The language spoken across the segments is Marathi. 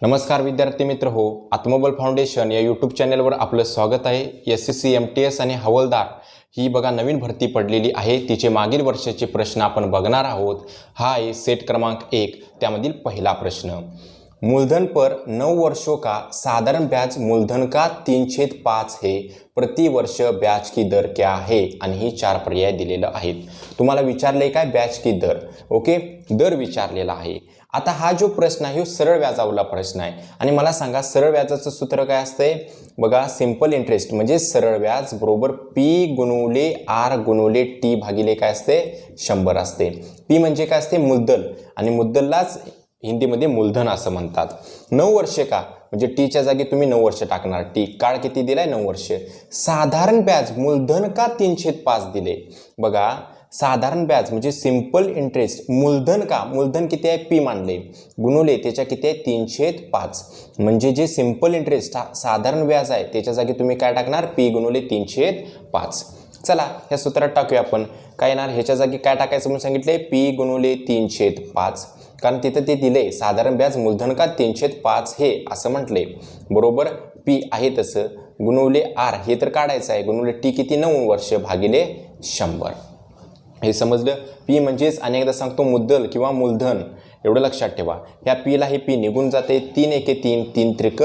नमस्कार विद्यार्थी मित्र हो, आत्मबल फाउंडेशन या यूट्यूब चॅनलवर आपलं स्वागत आहे। SSC MTS आणि हवालदार ही बघा नवीन भरती पडलेली आहे। तिचे मागील वर्षाचे प्रश्न आपण बघणार आहोत। हा आहे सेट क्रमांक 1, त्यामधील पहिला प्रश्न। मूलधन पर 9 वर्षों का साधारण ब्याज मूलधन का 3/5 है, प्रति वर्ष ब्याज की दर क्या है? आणि ही 4 पर्याय दिलेले आहेत। तुम्हाला विचारले काय ब्याज की दर, ओके, दर विचारलेला आहे। आता हा जो प्रश्न आहे सरळ व्याजावरला प्रश्न आहे आणि मला सांगा सरळ व्याजाचं सूत्र काय असते? बघा सिंपल इंटरेस्ट म्हणजे सरळ व्याज बरोबर P गुणिले R गुणिले T भागिले काय असते 100 असते। P म्हणजे काय असते मुद्दल आणि मुद्दललाच हिंदीमध्ये मूलधन असं म्हणतात। 9 वर्षे का म्हणजे T च्या जागी तुम्ही 9 वर्ष टाकणार। T काळ किती दिलाय 9 वर्ष। साधारण ब्याज मूलधन का 3/5 दिले। बघा साधारण ब्याज म्हणजे सिंपल इंटरेस्ट मूलधन का मूलधन किती आहे P मानले गुणिले त्याच्या किती आहे 3/5 म्हणजे जे सिंपल इंटरेस्ट साधारण व्याज आहे त्याच्या जागी तुम्ही काय टाकणार P गुणिले 3/5। चला या सूत्रात टाकूया आपण काय येणार ह्याच्या जागी काय टाकायचं म्हणून सांगितले P गुणिले 3/5 कारण तिथे ते दिले साधारण ब्याज मूलधन का 3/5 हे असं म्हटले बरोबर। P आहे तसं गुणिले R हे तर काढायचं आहे गुणिले T किती 9 वर्ष भागिले 100 हे समजलं। P म्हणजेच अनेकदा सांगतो मुद्दल किंवा मूलधन एवढं लक्षात ठेवा। ह्या P ला हे P निघून जाते 3 एके 3 3 त्रिक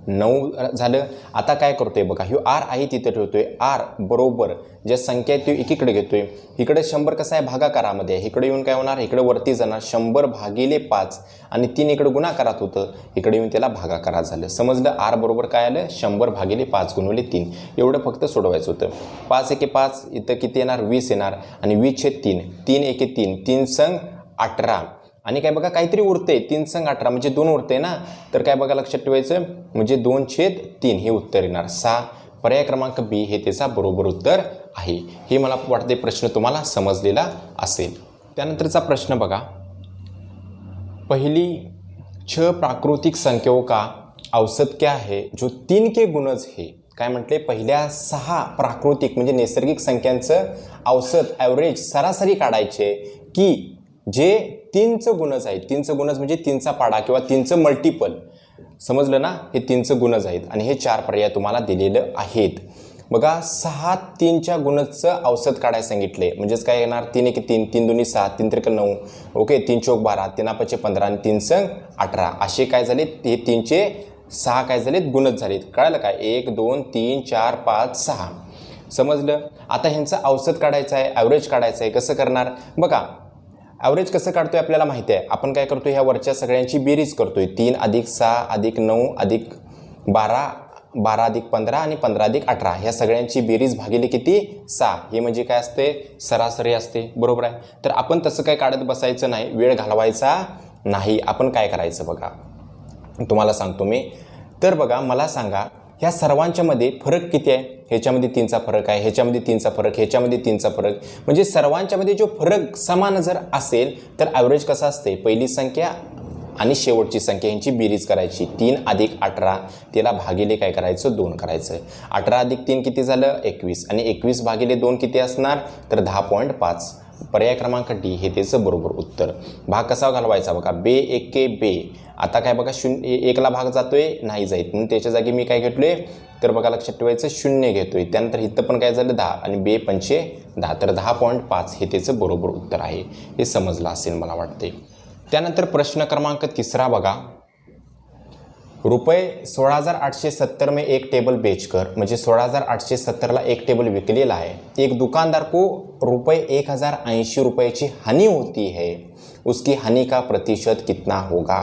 9 झालं। आता काय करतोय बघा ह्यो R आहे तिथे ठेवतोय R बरोबर ज्या संख्या आहे ती एकीकडे घेतोय। इकडे 100 कसं आहे भागाकारामध्ये आहे, इकडे येऊन काय होणार इकडे वरती जाणार 100 भागिले 5 आणि 3 इकडे गुणाकारात होतं इकडे येऊन त्याला भागाकारात झालं। समजलं R बरोबर काय आलं 100 भागिले 5 गुणिले 3 एवढं फक्त सोडवायचं होतं। 5 एके 5 इथं किती येणार 20 येणार आणि 20/3 3 एके 3 3 संग 18 आणि काय बघा काहीतरी उरते 3 संग 18 म्हणजे 2 उरते ना तर काय बघा लक्षात ठेवायचं म्हणजे 2/3 हे उत्तर येणार 6। पर्याय क्रमांक B हे त्याचा बरोबर उत्तर आहे। हे मला वाटते प्रश्न तुम्हाला समजलेला असेल। त्यानंतरचा प्रश्न बघा पहली 6 प्राकृतिक संख्याओं का औसत क्या है जो 3 के गुणज है। काय म्हटले पहिल्या 6 प्राकृतिक म्हणजे नैसर्गिक संख्यांचं औसत ॲव्हरेज सरासरी काढायचे की जे 3चं गुणज आहे। 3चं गुणज म्हणजे 3चा पाडा किंवा 3चं मल्टिपल समजलं ना हे 3चं गुणज आहेत आणि हे 4 पर्याय तुम्हाला दिलेलं आहेत। बघा 6 3च्या गुणजचं औसत काढायला सांगितले म्हणजेच काय येणार 3 एके 3 3 दुनी 6 3 त्रिक 9 ओके 3 चौक 12 3 5 15 आणि 3 संग 18 असे काय झाले हे 3चे 6 काय झालेत गुणज झालेत। कळालं काय 1 2 3 4 5 6 समजलं। आता ह्यांचं औसत काढायचं आहे ॲव्हरेज काढायचं आहे कसं करणार बघा ॲव्हरेज कसं काढतोय आपल्याला माहिती आहे। आपण काय करतोय ह्या वरच्या सगळ्यांची बेरीज करतोय 3 + 6 + 9 + 12 12 + 15 आणि 15 + 18 ह्या सगळ्यांची बेरीज भागिले किती 6 हे म्हणजे काय असते सरासरी असते बरोबर आहे। तर आपण तसं काय काढत बसायचं नाही वेळ घालवायचा नाही। आपण काय करायचं बघा तुम्हाला सांगतो मी तर बघा मला सांगा ह्या सर्वांच्या मध्ये फरक किती आहे ह्याच्यामध्ये 3चा फरक आहे ह्याच्यामध्ये 3चा फरक ह्याच्यामध्ये 3चा फरक म्हणजे सर्वांच्या मध्ये जो फरक समान जर असेल तर ॲव्हरेज कसं असते पहिली संख्या आणि शेवटची संख्या यांची बेरीज करायची 3 + 18 त्याला भागिले काय करायचं 2 करायचं 18 + 3 किती झालं 21 आणि 21 भागिले 2 किती असणार तर 10.5। पर्याय क्रमांक D हे त्याचं बरोबर उत्तर। भाग कसा घालवायचा बघा बे एके बे आता काय बघा 1 ला भाग जातोय नाही जाईल म्हणून त्याच्या जागी मी काय घेतलोय तर बघा लक्षात ठेवायचं 0 घेतोय। त्यानंतर इथं पण काय झालं 10 आणि बे 5 10 तर 10.5 हे त्याचं बरोबर उत्तर आहे। हे समजलं असेल मला वाटते। त्यानंतर प्रश्न क्रमांक 3 बघा रुपये 16,870 में एक टेबल बेचकर म्हणजे 16,870 ला एक टेबल विकलेला आहे। एक दुकानदार को रुपये 1,080 रुपये की हानि होती है उसकी हानि का प्रतिशत कितना होगा।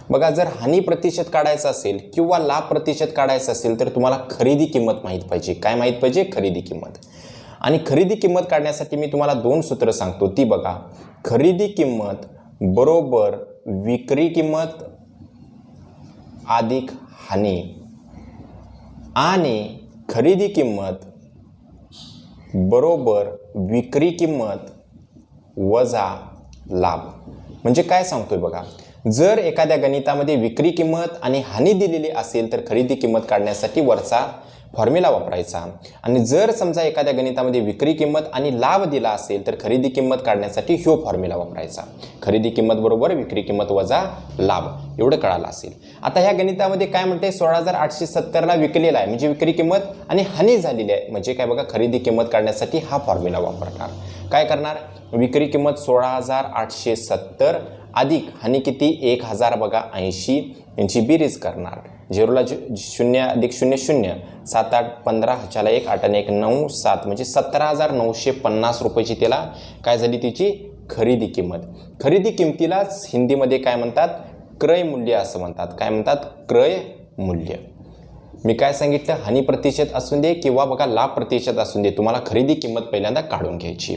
बघा जर हानी प्रतिशत काढायचं असेल किंवा लाभ प्रतिशत काढायचं असेल तर तुम्हाला खरेदी किंमत माहीत पाहिजे। काय माहीत पाहिजे खरेदी किंमत आणि खरेदी किंमत काढण्यासाठी मी तुम्हाला 2 सूत्र सांगतो ती बघा खरेदी किंमत बरोबर विक्री किंमत अधिक हानी आणि खरेदी किंमत बरोबर विक्री किंमत वजा लाभ। म्हणजे काय सांगतोय बघा जर एखाद्या गणितामध्ये विक्री किंमत आणि हानी दिलेली असेल तर खरेदी किंमत काढण्यासाठी वरचा फॉर्म्युला वापरायचा. आणि जर समजा एखाद्या गणितामध्ये विक्री किंमत आणि लाभ दिला असेल तर खरेदी किंमत काढण्यासाठी ह्यो फॉर्म्युला वापरायचा. खरेदी किंमत बरोबर विक्री किंमत वजा लाभ, एवढं कळालं असेल. आता ह्या गणितामध्ये काय म्हणते, 16,870ला विकलेला आहे म्हणजे विक्री किंमत आणि हानी झालेली आहे म्हणजे काय बघा, खरेदी किंमत काढण्यासाठी हा फॉर्म्युला वापरणार. काय करणार, विक्री किंमत 16,870 अधिक हानी किती 1,000 बघा 80, यांची बेरीज करणार. 0ला 0 अधिक 0 0, 7 8 15, ह्याच्याला 1 8 आणि 1 9 7 म्हणजे 17,950 रुपयाची त्याला काय झाली तिची खरेदी किंमत. खरेदी किंमतीलाच हिंदीमध्ये काय म्हणतात, क्रय मूल्य असं म्हणतात. काय म्हणतात, क्रय मूल्य. मी काय सांगितलं, हानी प्रतिशत असून दे किंवा बघा लाभ प्रतिशत असून दे, तुम्हाला खरेदी किंमत पहिल्यांदा काढून घ्यायची.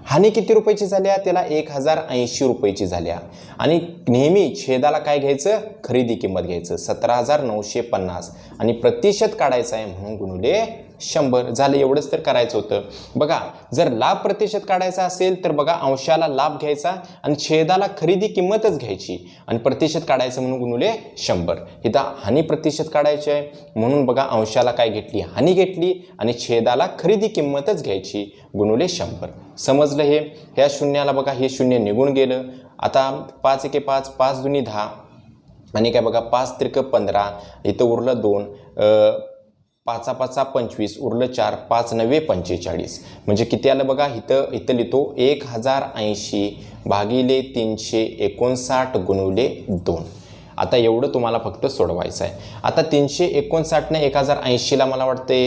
हानी किती रुपयाची झाल्या, त्याला 1,080 रुपयाची झाल्या. आणि नेहमी छेदाला काय घ्यायचं, खरेदी किंमत घ्यायचं 17,950 आणि प्रतिशत काढायचं आहे म्हणून गुणिले 100 झालं. एवढंच तर करायचं होतं. बघा जर लाभ प्रतिशत काढायचा असेल तर बघा अंशाला लाभ घ्यायचा आणि छेदाला खरेदी किंमतच घ्यायची आणि प्रतिशत काढायचं म्हणून गुणिले 100. इथं हानी प्रतिशत काढायचे आहे म्हणून बघा अंशाला काय घेतली, हानी घेतली आणि छेदाला खरेदी किंमतच घ्यायची गुणिले 100. समजलं हे. ह्या शून्याला बघा हे शून्य निघून गेलं. आता 5 1 5, 5 2 10 आणि काय बघा 5 3 15, इथं उरलं 2, 5 5 25, उरलं 4, 5 9 45 म्हणजे किती आलं बघा, इथं लिहितो 1,080 भागिले 359 गुणिले 2. आता एवढं तुम्हाला फक्त सोडवायचं आहे. आता 359 ने 1,080ला मला वाटते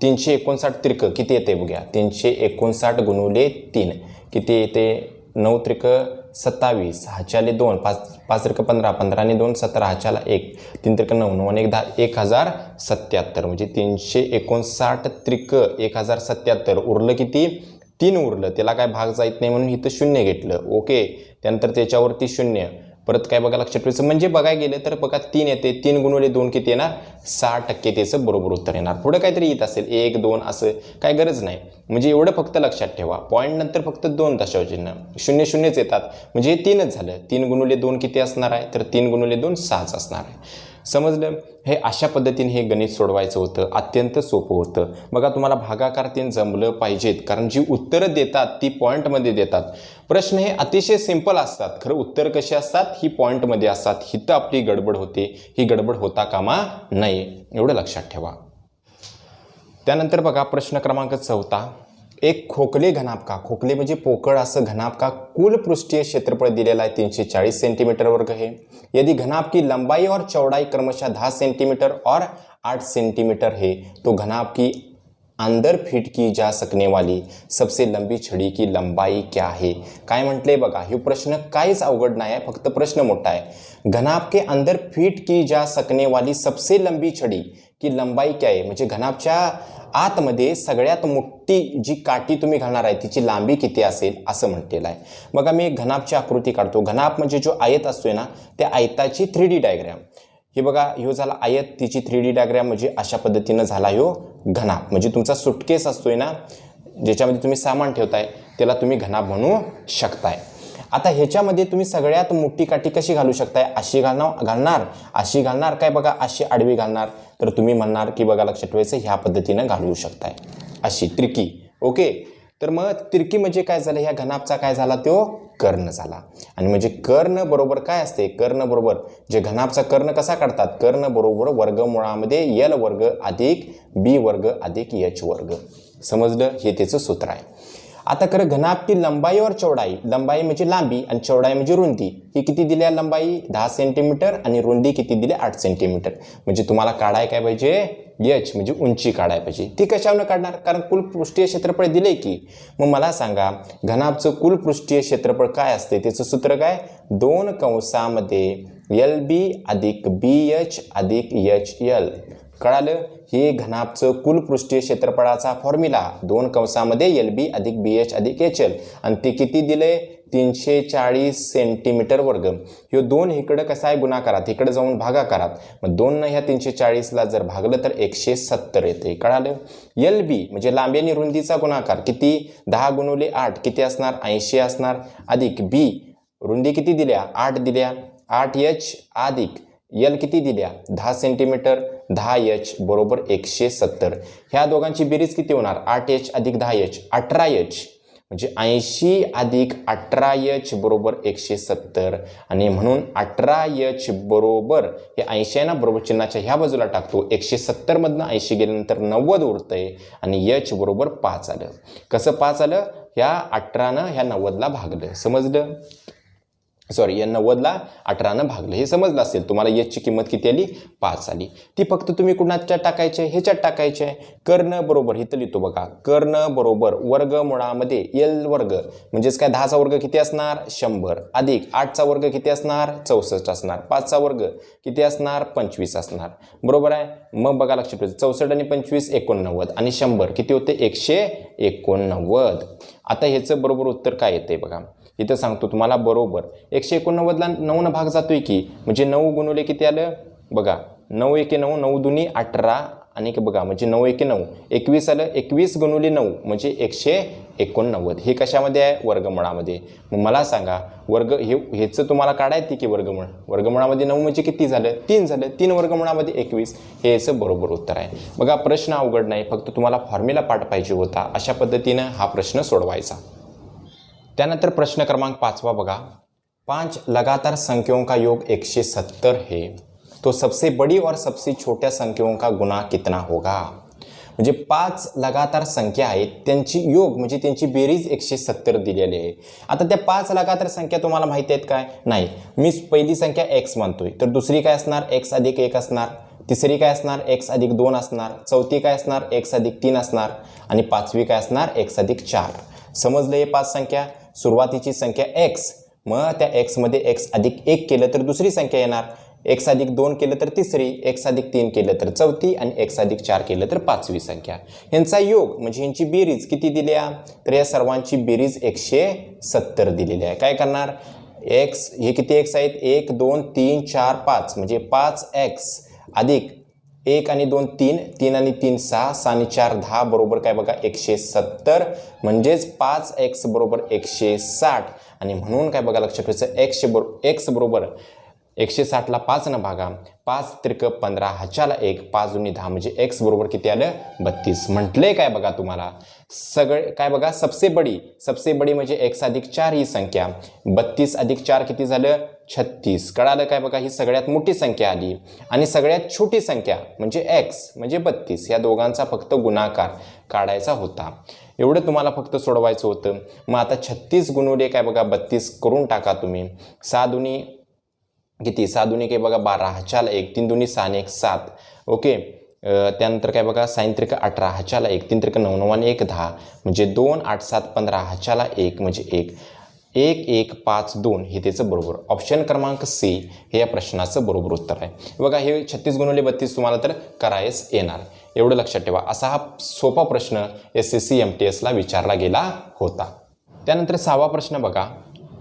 359 त्रिक किती येते बघा, 359 गुणिले 3 किती येते, 9 त्रिक 27, ह्याच्याले 2, 5 त्रिक 15, 15 आणि 2 17, ह्याच्याला 1, 3 त्रिक 9, 9 आणि 1 10, 1,077 म्हणजे 359 त्रिक 1,077. उरलं किती, 3 उरलं, त्याला काय भाग जायत नाही म्हणून इथं 0 घेतलं. ओके, त्यानंतर त्याच्यावरती 0 परत काय बघा लक्षात ठेवायचं. म्हणजे बघायला गेलं तर बघा 3 येते, 3 गुणिले 2 किती येणार, 60% त्याचं बरोबर उत्तर येणार. पुढं काहीतरी येत असेल 1 2 असं काय गरज नाही. म्हणजे एवढं फक्त लक्षात ठेवा, पॉईंट नंतर फक्त 2 दशांशचिन्ह 0 0च येतात म्हणजे हे 3च झालं. 3 गुणिले 2 किती असणार आहे, तर 3 गुणिले 2 6च असणार आहे. समजलं. हे अशा पद्धतीने हे गणित सोडवायचं होतं, अत्यंत सोपं होतं. बघा तुम्हाला भागाकार तीन जमलं पाहिजेत कारण जी उत्तरं देतात ती पॉईंटमध्ये देतात. प्रश्न हे अतिशय सिंपल असतात, खरं उत्तर कशी असतात ही पॉईंटमध्ये असतात. हिथं आपली गडबड होते, ही गडबड होता कामा नये, एवढं लक्षात ठेवा. त्यानंतर बघा प्रश्न क्रमांक 4, एक खोखले घनापका, खोखले म्हणजे पोकळ असं घनापका, कुल पृष्ठीय क्षेत्रफळ दिलेला आहे 340 सेंटीमीटर वर्ग है. यदि घनाप की लंबाई और चौड़ाई क्रमशः 10 सेंटीमीटर और 8 सेंटीमीटर है तो घनाप की अंदर फिट की जा सकने वाली सबसे लंबी छडी की लंबाई क्या है. काय म्हटले बघा, हे प्रश्न काहीच अवघड नाही आहे, फक्त प्रश्न मोठा आहे. घनाप के अंदर फिट की जा सकने वाली सबसे लंबी छडी की लंबाई क्या आहे, म्हणजे घनापच्या आतमध्ये सगळ्यात मोठी जी काठी तुम्ही घालणार आहे तिची लांबी किती असेल असं म्हटलेलं आहे. बघा मी एक घनापची आकृती काढतो. घनाप म्हणजे जो आयत असतोय ना त्या आयताची 3D डायग्राम. हे बघा ह्यो झाला आयत, तिची 3D डायग्राम म्हणजे अशा पद्धतीनं झाला ह्यो घनाप. म्हणजे तुमचा सुटकेस असतोय ना ज्याच्यामध्ये तुम्ही सामान ठेवताय त्याला तुम्ही घनाप म्हणू शकताय. आता ह्याच्यामध्ये तुम्ही सगळ्यात मोठी काठी कशी घालू शकताय, अशी घालणार अशी घालणार काय बघा अशी आडवी घालणार, तर तुम्ही म्हणणार की बघा लक्षात ठेवायचं ह्या पद्धतीनं घालवू शकताय अशी तिरकी. ओके, तर मग तिरकी म्हणजे काय झालं, ह्या घनापचा काय झाला तो कर्ण झाला. आणि म्हणजे कर्ण बरोबर काय असते, कर्ण बरोबर जे घनापचा कर्ण कसा काढतात, कर्ण बरोबर वर्गमुळामध्ये यल वर्ग अधिक बी वर्ग अधिक एच वर्ग. समजलं, हे त्याचं सूत्र आहे. आता खरं घनाप की लंबाई और चौड़ाई, लंबाई म्हणजे लांबी आणि चौड़ाई म्हणजे रुंदी, ही किती दिली आहे, लंबाई 10 सेंटीमीटर आणि रुंदी किती दिली 8 सेंटीमीटर. म्हणजे तुम्हाला काढाय काय पाहिजे, एच म्हणजे उंची काढाय पाहिजे. ती कशावर काढणार, कारण कुल पृष्ठीय क्षेत्रफळ दिले की. मग मला सांगा घनापचं कुल पृष्ठीय क्षेत्रफळ काय असते, त्याचं सूत्र काय, 2 कंसामध्ये LB अधिक BH अधिक HL. कळालं, हे घनापचं कुल पृष्ठीय क्षेत्रफळाचा फॉर्म्युला 2 कंसामध्ये LB अधिक BH अधिक HL आणि ते किती दिले 340 सेंटीमीटर वर्ग. हे 2 इकडं कसा आहे गुणाकारात, इकडे जाऊन भागाकारात. मग 2 ह्या 340ला जर भागलं तर 170 येते. कळालं. LB म्हणजे लांबी आणि रुंदीचा गुणाकार किती 10 गुणिले 8 किती असणार 80 असणार, अधिक B रुंदी किती दिल्या 8 दिल्या 8H अधिक यल किती दिल्या 10 सेंटीमीटर, 10H बरोबर 170. ह्या दोघांची बेरीज किती होणार 8H अधिक 10H 18H म्हणजे 80 अधिक 18H बरोबर 170. आणि म्हणून 18H बरोबर हे 80 आहे ना, बरोबर चिन्हाच्या ह्या बाजूला टाकतो. 170 मधनं 80 गेल्यानंतर 90 उरतंय आणि H बरोबर 5 आलं. कसं 5 आलं, ह्या 18नं ह्या 90ला भागलं. समजलं? सॉरी, या 90ला 18नं भागलं हे समजलं असेल तुम्हाला. Hची किंमत किती आली 5 आली. ती फक्त तुम्ही कुणाच्यात टाकायचे, ह्याच्यात टाकायचे. कर्ण बरोबर इथं लिहितो बघा, कर्ण बरोबर वर्गमुळामध्ये L वर्ग म्हणजेच काय 10चा वर्ग किती असणार 100 अधिक 8चा वर्ग किती असणार 64 असणार, 5चा वर्ग किती असणार 25 असणार. बरोबर आहे. मग बघा लक्षात ठेवायचं 64 आणि 25 89 आणि 100 किती होते 189. आता ह्याचं बरोबर उत्तर काय येते बघा, इथं सांगतो तुम्हाला. बरोबर 189ला 9 भाग जातोय की, म्हणजे 9 गुणुले किती आलं बघा, 9 एके 9, 9 दुनी 18 आणि बघा म्हणजे 9 एके 9 21 आलं. 21 गुणुले 9 म्हणजे 189. हे कशामध्ये आहे वर्गमुळामध्ये. मग मला सांगा वर्ग ह्याचं तुम्हाला काढायचं की वर्गमुळामध्ये 9 म्हणजे किती झालं 3 झालं. 3 वर्गमुळामध्ये 21 हे याचं बरोबर उत्तर आहे. बघा प्रश्न अवघड नाही, फक्त तुम्हाला फॉर्म्युला पाठ पाहिजे होता. अशा पद्धतीनं हा प्रश्न सोडवायचा. त्यानंतर प्रश्न क्रमांक 5 बघा, 5 लगातार संख्याओं का योग 170 है, तो सबसे बड़ी और सबसे छोट्या संख्याओं का गुणा कितना होगा. म्हणजे 5 लगातार संख्या आहेत, त्यांची योग म्हणजे त्यांची बेरीज 170 दिलेली आहे. आता त्या 5 लगातार संख्या तुम्हाला माहिती आहेत काय नाही. मी पहिली संख्या x मानतोय, तर दुसरी काय असणार x अधिक 1 असणार, तिसरी काय असणार x अधिक 2 असणार, चौथी काय असणार x अधिक 3 असणार आणि पाचवी काय असणार x अधिक 4. समजलं हे 5 संख्या. सुरुवातीची संख्या x, मग त्या x मध्ये x अधिक 1 केलं तर दुसरी संख्या येणार, x अधिक 2 केलं तर तिसरी, x अधिक 3 केलं तर चौथी आणि x अधिक 4 केलं तर पाचवी संख्या. यांचा योग म्हणजे यांची बेरीज किती दिल्या, तर या सर्वांची बेरीज 170 दिलेली आहे. काय करणार x हे किती x आहेत 1 2 3 4 5 म्हणजे 5x अधिक 1 आणि 2 3, 3 आणि 3 6, 6 आणि 4 10 बरोबर काय बघा 170. म्हणजेच 5x बरोबर 160 आणि म्हणून काय बघा लक्षात ठेवायचं x बरोबर 160ला 5 न भागा, 5 त्रिक 15 ह्याच्याला 1, 5 दुनी 10 म्हणजे x बरोबर किती आलं 32. म्हटलंय काय बघा तुम्हाला सगळे काय बघा सबसे बडी म्हणजे x अधिक 4 ही संख्या, 32 अधिक 4 किती झालं 36. कळालं काय बघा, ही सगळ्यात मोठी संख्या आली आणि सगळ्यात छोटी संख्या म्हणजे x म्हणजे 32. या दोघांचा फक्त गुणाकार काढायचा होता. एवढं तुम्हाला फक्त सोडवायचं होतं. मग आता 36 गुणुले काय बघा 32 करून टाका तुम्ही. 6 दुनी किती 6 दुनी काय बघा 12 ह्याच्याला 1, 3 दुनी 6 आणि 1 7. ओके. त्यानंतर काय बघा 6 त्रिक 18 ह्याच्याला 1, 3 त्रिक 9, 9 आणि 1 10 म्हणजे 2 8 7 15 ह्याच्याला 1 म्हणजे 1, 1 1 5 2 हे त्याचं बरोबर. ऑप्शन क्रमांक C हे या प्रश्नाचं बरोबर उत्तर आहे. बघा हे 36 गुणुले 32 तुम्हाला तर करायच येणार. एवढं लक्षात ठेवा. असा हा सोपा प्रश्न SSC MTSला विचारला गेला होता. त्यानंतर 6वा प्रश्न बघा,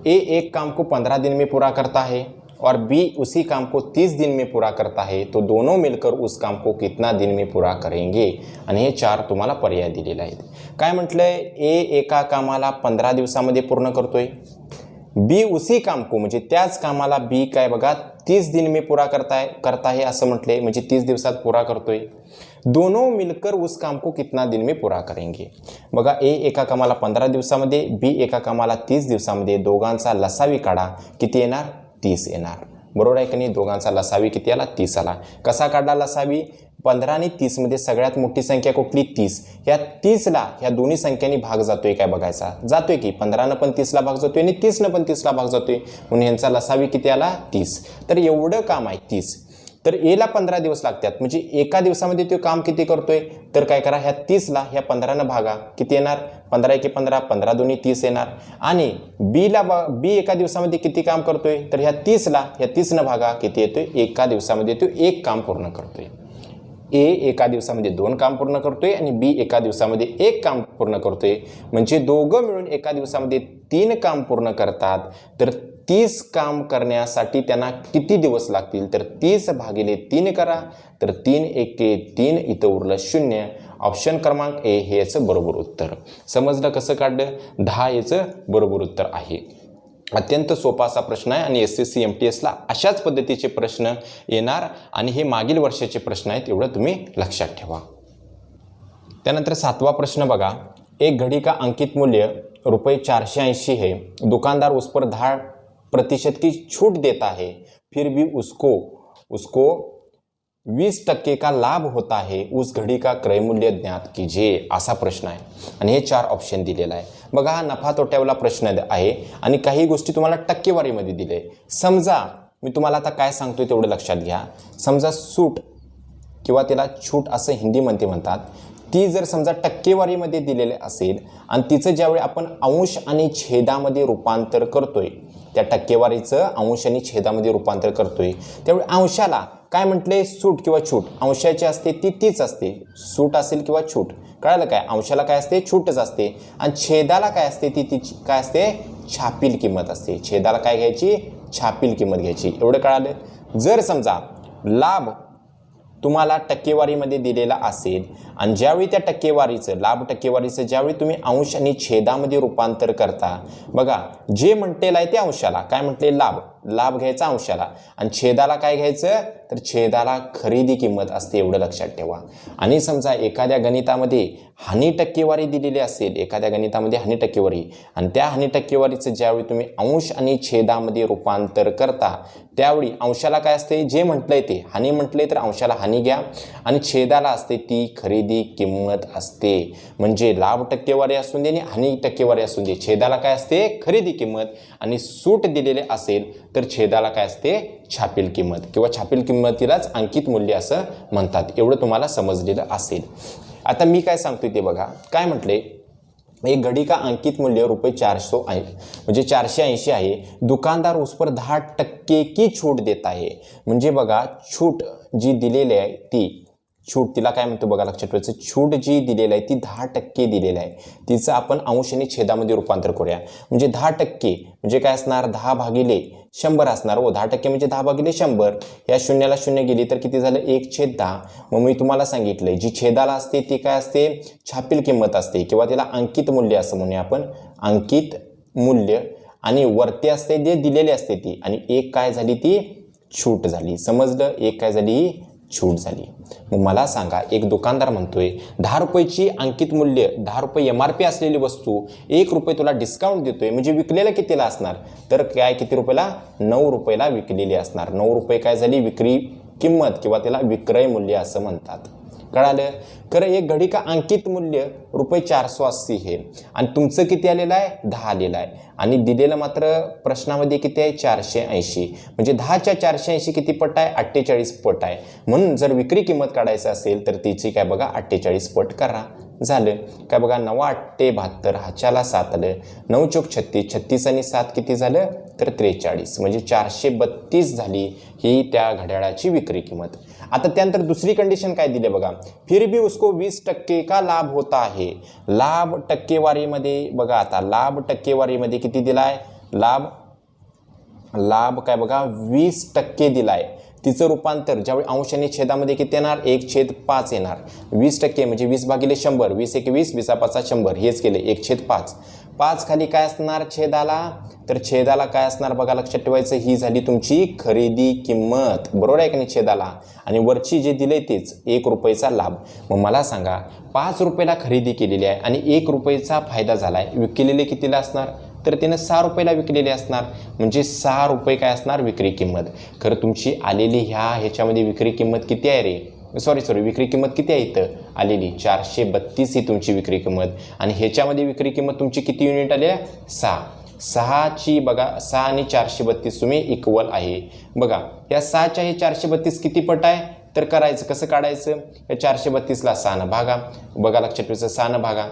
A एक काम को 15 दिन में पूरा करता है और B उसी काम को 30 दिन में पूरा करता है, तो दोनों मिलकर उस काम को कितना दिन में पूरा करेंगे. आणि हे 4 तुम्हाला पर्याय दिलेले आहेत. काय म्हटलंय A एका कामाला 15 दिवसामध्ये पूर्ण करतोय, B उसी काम को म्हणजे त्याच कामाला B काय बघा 30 दिन में पूरा करता है असं म्हटलंय, म्हणजे 30 दिवसात पूरा करतोय. दोनों मिलकर उस काम को कितना दिन में पूरा करेंगे. बघा A एका कामाला 15 दिवसामध्ये, B एका कामाला 30 दिवसामध्ये. दोघांचा लसावी काढा किती येणार 30 येणार. बरोबर आहे की नाही. दोघांचा लसावी किती आला 30 आला. कसा काढला लसावी 15 आणि 30 मध्ये सगळ्यात मोठी संख्या कुठली 30. ह्या 30ला ह्या दोन्ही संख्यांनी भाग जातोय काय बघायचा, जातोय की 15नं पण 30ला भाग जातोय आणि 30नं पण 30ला भाग जातोय, म्हणून यांचा लसावी किती आला 30. तर एवढं काम आहे 30. तर Aला 15 दिवस लागतात, म्हणजे एका दिवसामध्ये तो काम किती करतोय, तर काय करा ह्या 30ला ह्या 15नं भागा किती येणार 15 एके 15, 15 दोन्ही 30 येणार. आणि B एका दिवसामध्ये किती काम करतोय, तर ह्या 30नं भागा किती येतोय, एका दिवसामध्ये तो एक काम पूर्ण करतोय. A एका दिवसामध्ये 2 काम पूर्ण करतोय आणि B एका दिवसामध्ये 1 काम पूर्ण करतोय, म्हणजे दोघं मिळून एका दिवसामध्ये 3 काम पूर्ण करतात. तर 30 काम करण्यासाठी त्यांना किती दिवस लागतील, तर 30 भागिले 3 करा, तर 3 एके 3 इथं उरलं 0. ऑप्शन क्रमांक A हे याचं बरोबर उत्तर. समजलं कसं काढलं, 10 याचं बरोबर उत्तर आहे. अत्यंत सोपा असा प्रश्न आहे आणि SSC MTSला अशाच पद्धतीचे प्रश्न येणार आणि हे मागील वर्षाचे प्रश्न आहेत, एवढं तुम्ही लक्षात ठेवा. त्यानंतर 7वा प्रश्न बघा. एक घड़ी का अंकित मूल्य ₹480 है. दुकानदार उस पर 10% की छूट देता है, फिर भी उसको 20% का लाभ होता है. उस घड़ी का क्रय मूल्य ज्ञात कीजिए. असा प्रश्न आहे आणि हे 4 ऑप्शन दिलेला आहे. बघा हा नफा तोट्यावाला प्रश्न आहे आणि काही गोष्टी तुम्हाला टक्केवारीमध्ये दिले. समजा मी तुम्हाला आता काय सांगतोय तेवढं लक्षात घ्या. समजा सूट किंवा त्याला छूट असं हिंदीमध्ये म्हणतात, ती जर समजा टक्केवारीमध्ये दिलेले असेल आणि तिचं ज्यावेळी आपण अंश आणि छेदामध्ये रूपांतर करतोय, त्या टक्केवारीचं अंश आणि छेदामध्ये रूपांतर करतोय, त्यावेळी अंशाला काय म्हटले, सूट किंवा छूट. अंशाची असते ती तीच असते, सूट असेल किंवा छूट. कळालं काय? अंशाला काय असते, छूटच असते. आणि छेदाला काय असते, ती काय असते, छापील किंमत असते. छेदाला काय घ्यायची, छापील किंमत घ्यायची. एवढं कळालं. जर समजा लाभ तुम्हाला टक्केवारीमध्ये दिलेला असेल आणि ज्यावेळी त्या टक्केवारीचं लाभ टक्केवारीचं ज्यावेळी तुम्ही अंश आणि छेदामध्ये रूपांतर करता, बघा जे म्हटलेलं आहे ते अंशाला काय म्हटले, लाभ घ्यायचा अंशाला आणि छेदाला काय घ्यायचं, तर छेदाला खरेदी किंमत असते. एवढं लक्षात ठेवा. आणि समजा एखाद्या गणितामध्ये हानी टक्केवारी दिलेली असेल, एखाद्या गणितामध्ये हानी टक्केवारी आणि त्या हानी टक्केवारीचं ज्यावेळी तुम्ही अंश आणि छेदामध्ये रूपांतर करता, त्यावेळी अंशाला काय असते, जे म्हटलंय ते हानी म्हटलंय तर अंशाला हानी घ्या आणि छेदाला असते ती खरेदी किंमत असते. म्हणजे लाभ टक्केवारी असून दे आणि हानी टक्केवारी असून दे, छेदाला काय असते, खरेदी किंमत. आणि सूट दिलेले असेल तर छेदाला काय असते, छापील किंमत किंवा छापील किंमतीलाच अंकित मूल्य असं म्हणतात. एवढं तुम्हाला समजलेलं असेल. आता मी काय सांगतोय ते बघा. काय म्हटले, एक घड़ी का अंकित मूल्य ₹400 म्हणजे 480 आहे. दुकानदार उस पर 10% की छूट देता है. म्हणजे बघा छूट जी दिलेली आहे ती छूट तिला काय म्हणतो बघा, लक्षात ठेवायचं. छूट जी दिलेली आहे ती 10% दिलेली आहे. तिचं आपण अंश आणि छेदामध्ये रूपांतर करूया. म्हणजे 10% म्हणजे काय असणार, 10/100 असणार. 10% म्हणजे 10/100. या शून्याला शून्य गेली तर किती झालं, 1/10. मग मी तुम्हाला सांगितलंय जी छेदाला असते ती काय असते, छापील किंमत असते किंवा तिला अंकित मूल्य असं म्हणूया आपण, अंकित मूल्य. आणि वरती असते जे दिलेले असते ती, आणि एक काय झाली, ती छूट झाली. समजलं, एक काय झाली, छूट झाली. मग मला सांगा, एक दुकानदार म्हणतोय ₹10ची अंकित मूल्य, ₹10 MRP असलेली वस्तू ₹1 तुला डिस्काउंट देतोय. म्हणजे विकलेला कितीला असणार, तर काय किती रुपयाला, ₹9 विकलेली असणार. ₹9 काय झाली, विक्री किंमत किंवा त्याला विक्रय मूल्य असं म्हणतात. कळालं. खरं एक घडी का अंकित मूल्य ₹480 हे आणि तुमचं किती आलेलं आहे, 10 आलेलं आहे आणि दिलेलं मात्र प्रश्नामध्ये किती आहे, 480. म्हणजे 10च्या 480 किती पट आहे, 48 पट आहे. म्हणून जर विक्री किंमत काढायचं असेल तर तिची काय बघा, 48 पट करा. झालं काय बघा, 9×8 = 72, हाच्याला 7 आलं. 9×4 = 36, 36 आणि 7 किती झालं, तर 43. म्हणजे 432 झाली ही त्या घड्याळाची विक्री किंमत. आता त्यानंतर दुसरी कंडिशन काय दिली बघा, फिर भी उसको 20% का लाभ होता है. लाभ टक्केवारीमध्ये बघा, आता लाभ टक्केवारीमध्ये किती दिलाय, लाभ काय बघा 20% दिलाय. तिचं रूपांतर ज्यावेळी अंश आणि छेदामध्ये किती येणार, 1/5 येणार. 20% म्हणजे 20/100, 20×1 = 20, 20×5 = 100. हेच केले 1/5. 5 खाली काय असणार छेदाला, तर छेदाला काय असणार बघा, लक्षात ठेवायचं. ही झाली तुमची खरेदी किंमत, बरोबर आहे की नाही, छेदाला. आणि वरची जे दिले तेच ₹1चा लाभ. मग मला सांगा, ₹5ला खरेदी केलेली आहे आणि ₹1चा फायदा झाला आहे. विकलेले कितीला असणार, तर तिनं ₹6ला विकलेले असणार. म्हणजे ₹6 काय असणार विक्री किंमत. खरं तुमची आलेली ह्याच्यामध्ये विक्री किंमत किती आहे रे, सॉरी विक्री किंमत किती आहे इथं आलेली, 432 ही तुमची विक्री किंमत. आणि ह्याच्यामध्ये विक्री किंमत तुमची किती युनिट आली आहे, 6ची बघा, 6 आणि 432 तुम्ही इक्वल आहे. बघा या 6च्या हे 432 किती पट आहे, तर करायचं कसं काढायचं, या 432ला 6 भागा. बघा लक्षात ठेवायचं, 6 भागा,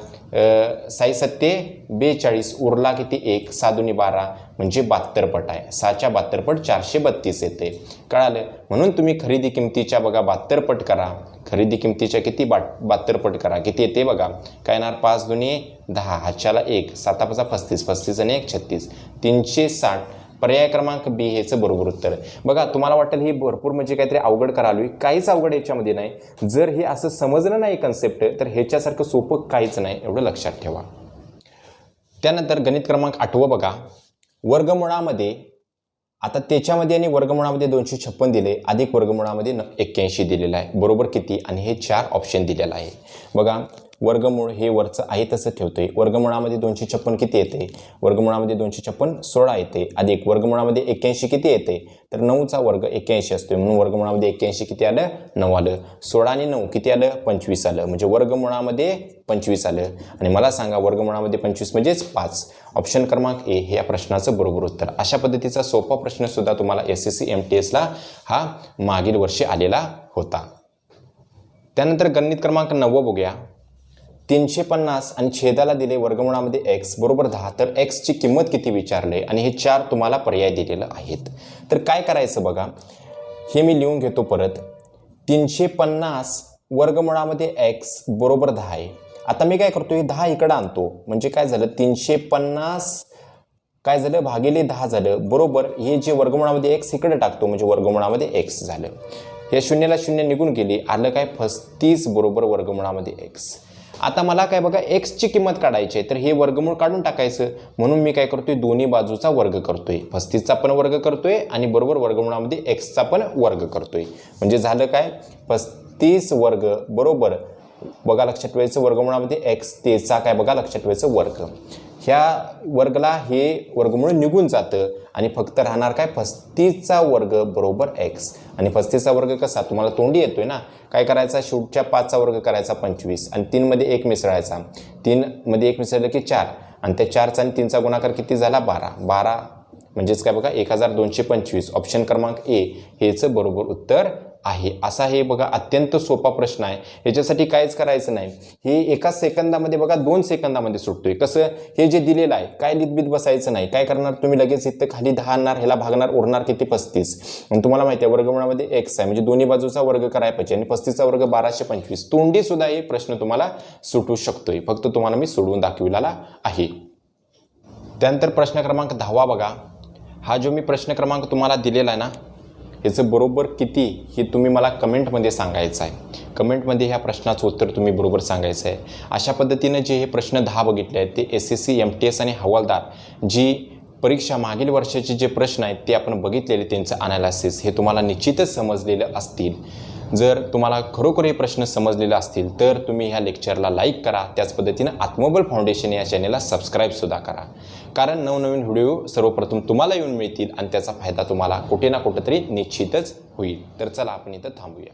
6 7 42, उरला किती 1, 6 2 12 म्हणजे 72 पट आहे. 6च्या 72 पट 432 येते. कळालं. म्हणून तुम्ही खरेदी किमतीच्या बघा 72 पट करा, खरेदी किमतीच्या किती 72 पट करा, किती येते बघा, काय येणार, 5 2 10, हाच्याला 1, 7 5 35, 35 आणि 1 36, 360. पर्याय क्रमांक बी हेचं बरोबर उत्तर. बघा तुम्हाला वाटेल ही भरपूर म्हणजे काहीतरी अवघड करालोय, काहीच अवघड याच्यामध्ये नाही. जर हे असं समजलं नाही कन्सेप्ट, तर ह्याच्यासारखं सोपं काहीच नाही, एवढं लक्षात ठेवा. त्यानंतर गणित क्रमांक 8 बघा, वर्गमुळामध्ये आता त्याच्यामध्ये आणि वर्गमुळामध्ये 256 दिले अधिक वर्गमुळामध्ये 81 दिलेलं आहे. बरोबर किती? आणि हे 4 ऑप्शन दिलेलं आहे. बघा वर्गमूळ हे वरचं आहे तसं ठेवतोय. वर्गमुळामध्ये 256 किती येते? वर्गमुळामध्ये 256 16 येते अधिक वर्गमुळामध्ये 81 किती येते? तर 9चा वर्ग 81 असतोय म्हणून वर्गमुळामध्ये 81 किती आलं? 9 आलं. 16 आणि 9 किती आलं? 25 आलं. म्हणजे वर्गमुळामध्ये 25 आलं. आणि मला सांगा वर्गमुळामध्ये 25 म्हणजेच 5. ऑप्शन क्रमांक ए हे या प्रश्नाचं बरोबर उत्तर. अशा पद्धतीचा सोपा प्रश्न सुद्धा तुम्हाला SSC MTSला हा मागील वर्षी आलेला होता. त्यानंतर गणित क्रमांक 9 बघूया. 350 आणि छेदाला दिले वर्गमुळामध्ये x बरोबर 10 तर x ची किंमत किती विचारले आणि हे 4 तुम्हाला पर्याय दिलेले आहेत. तर काय करायचं बघा, हे मी लिहून घेतो परत. 350 वर्गमुळामध्ये x बरोबर 10 आहे. आता मी काय करतोय 10 इकडे आणतो म्हणजे काय झालं 350 काय झालं भागिले 10 झालं बरोबर. हे जे वर्गमुळामध्ये x इकडे टाकतो म्हणजे वर्गमुळामध्ये x झालं. हे शून्याला शून्य निघून गेली आलं काय 35 बरोबर वर्गमुळामध्ये x. आता मला काय बघा x ची किंमत काढायची आहे तर हे वर्गमूळ काढून टाकायचं म्हणून मी काय करतोय दोन्ही बाजूचा वर्ग करतोय. 35चा पण वर्ग करतोय आणि बरोबर वर्गमुळामध्ये x चा पण वर्ग करतोय म्हणजे झालं काय 35 वर्ग बरोबर बघा लक्षात ठेवायचं वर्गमुळामध्ये x तेचा काय बघा लक्षात ठेवायचं वर्ग. ह्या वर्गला हे वर्गमूळ निघून जातं आणि फक्त राहणार काय 35चा वर्ग बरोबर x. आणि 35चा वर्ग कसा तुम्हाला तोंडी येतोय ना काय करायचा शेवटच्या 5चा वर्ग करायचा 25 आणि 3 मध्ये 1 मिसळायचा. 3 मध्ये 1 मिसळलं की 4 आणि त्या 4चा आणि 3चा गुणाकार किती झाला 12 म्हणजेच काय बघा 1225. ऑप्शन क्रमांक ए हेचं बरोबर उत्तर आहे. असा हे बघा अत्यंत सोपा प्रश्न आहे. याच्यासाठी काहीच करायचं नाही. हे एका सेकंदामध्ये बघा 2 सेकंदामध्ये सुटतोय. कसं हे जे दिलेलं आहे काय लितबीत बसायचं नाही. काय करणार तुम्ही लगेच इथं खाली 10 आणणार ह्याला भागणार उरणार किती 35 आणि तुम्हाला माहिती आहे वर्गमुळामध्ये x आहे म्हणजे दोन्ही बाजूचा वर्ग करायला पाहिजे आणि 35चा वर्ग 1225. तोंडी सुद्धा हे प्रश्न तुम्हाला सुटू शकतोय फक्त तुम्हाला मी सोडवून दाखविलेला आहे. त्यानंतर प्रश्न क्रमांक 10 बघा. हा जो मी प्रश्न क्रमांक तुम्हाला दिलेला आहे ना याचं बरोबर किती हे तुम्ही मला कमेंटमध्ये सांगायचं आहे. कमेंटमध्ये ह्या प्रश्नाचं उत्तर तुम्ही बरोबर सांगायचं आहे. अशा पद्धतीनं जे हे प्रश्न 10 बघितले आहेत ते SSC MTS आणि हवालदार जी परीक्षा मागील वर्षाचे जे प्रश्न आहेत ते आपण बघितलेले त्यांचं अनालिसिस हे तुम्हाला निश्चितच समजलेलं असतील. जर तुम्हाला खरोखर हे प्रश्न समजलेले असतील तर तुम्ही ह्या लेक्चरला लाईक करा. त्याच पद्धतीनं आत्मबल फाउंडेशन या चॅनेलला सबस्क्राईबसुद्धा करा कारण नवनवीन व्हिडिओ सर्वप्रथम तुम्हाला येऊन मिळतील आणि त्याचा फायदा तुम्हाला कुठे ना कुठेतरी निश्चितच होईल. तर चला आपण इथं थांबूया.